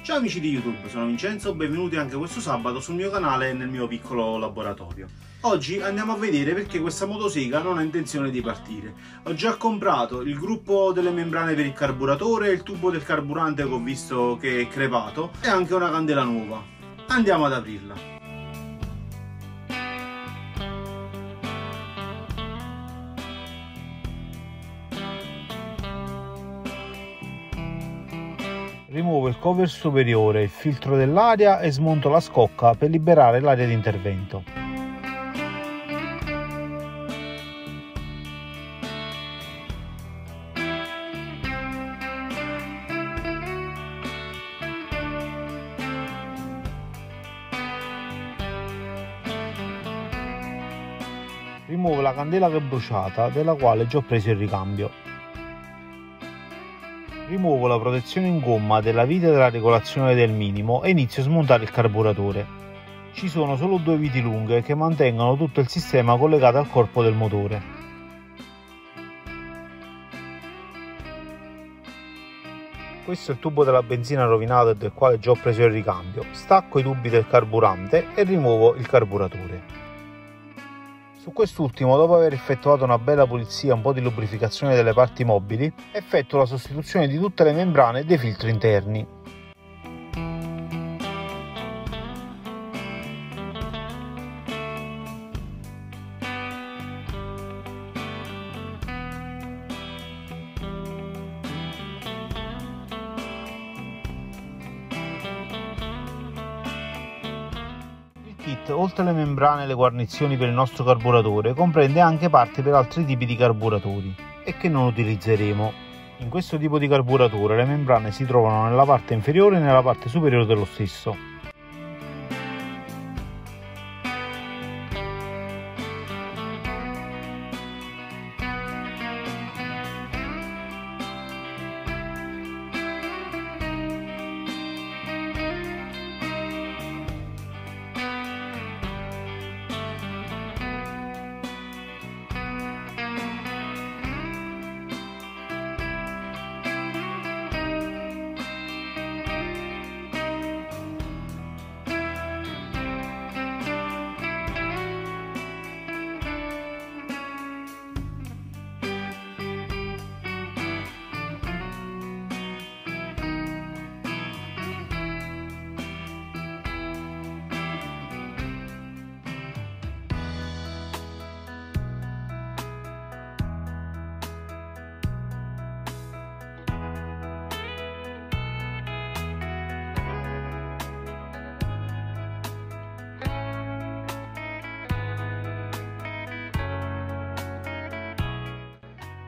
Ciao amici di YouTube, sono Vincenzo, benvenuti anche questo sabato sul mio canale e nel mio piccolo laboratorio. Oggi andiamo a vedere perché questa motosega non ha intenzione di partire. Ho già comprato il gruppo delle membrane per il carburatore, il tubo del carburante che ho visto che è crepato e anche una candela nuova. Andiamo ad aprirla. Rimuovo il cover superiore, il filtro dell'aria e smonto la scocca per liberare l'area di intervento. Rimuovo la candela che è bruciata, della quale già ho preso il ricambio. Rimuovo la protezione in gomma della vite della regolazione del minimo e inizio a smontare il carburatore. Ci sono solo due viti lunghe che mantengono tutto il sistema collegato al corpo del motore. Questo è il tubo della benzina rovinato e del quale già ho preso il ricambio. Stacco i tubi del carburante e rimuovo il carburatore. Su quest'ultimo, dopo aver effettuato una bella pulizia e un po' di lubrificazione delle parti mobili, effettuo la sostituzione di tutte le membrane e dei filtri interni. Il kit, oltre alle membrane e le guarnizioni per il nostro carburatore, comprende anche parti per altri tipi di carburatori e che non utilizzeremo. In questo tipo di carburatore le membrane si trovano nella parte inferiore e nella parte superiore dello stesso.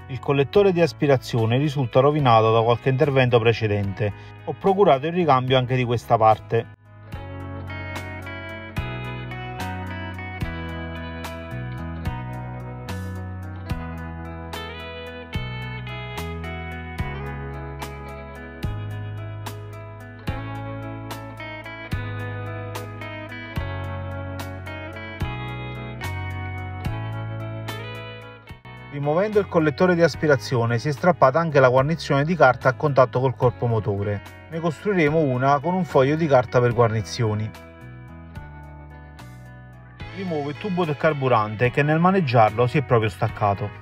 Il collettore di aspirazione risulta rovinato da qualche intervento precedente. Ho procurato il ricambio anche di questa parte. Rimuovendo il collettore di aspirazione si è strappata anche la guarnizione di carta a contatto col corpo motore. Ne costruiremo una con un foglio di carta per guarnizioni. Rimuovo il tubo del carburante che nel maneggiarlo si è proprio staccato.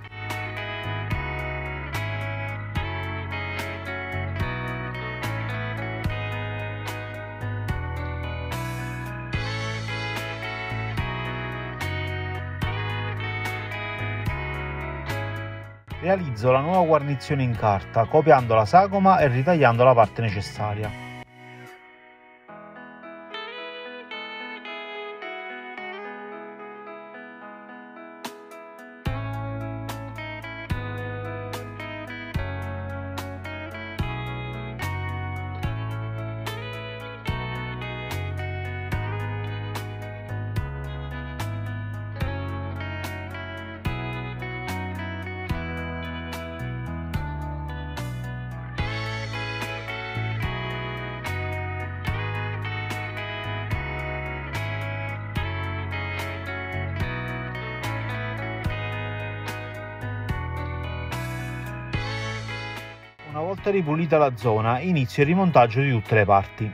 Realizzo la nuova guarnizione in carta, copiando la sagoma e ritagliando la parte necessaria. Una volta ripulita la zona, inizio il rimontaggio di tutte le parti.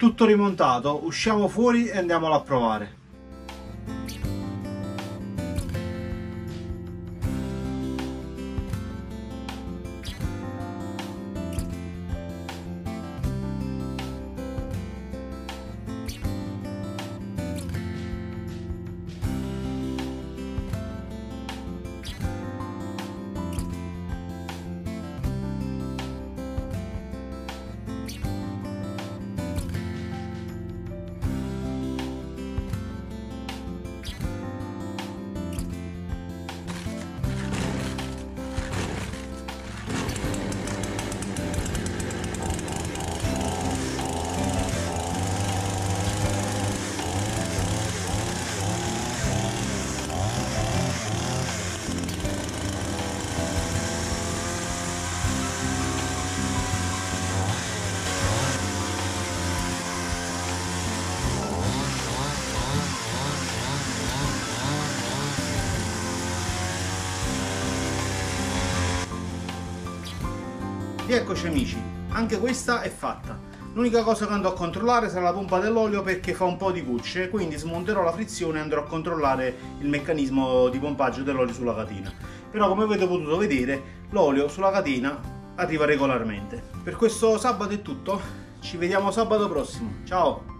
tutto rimontato, usciamo fuori e andiamolo a provare. Rieccoci amici, anche questa è fatta. L'unica cosa che andrò a controllare sarà la pompa dell'olio perché fa un po' di cucce, quindi smonterò la frizione e andrò a controllare il meccanismo di pompaggio dell'olio sulla catena. Però come avete potuto vedere, l'olio sulla catena arriva regolarmente. Per questo sabato è tutto, ci vediamo sabato prossimo, ciao!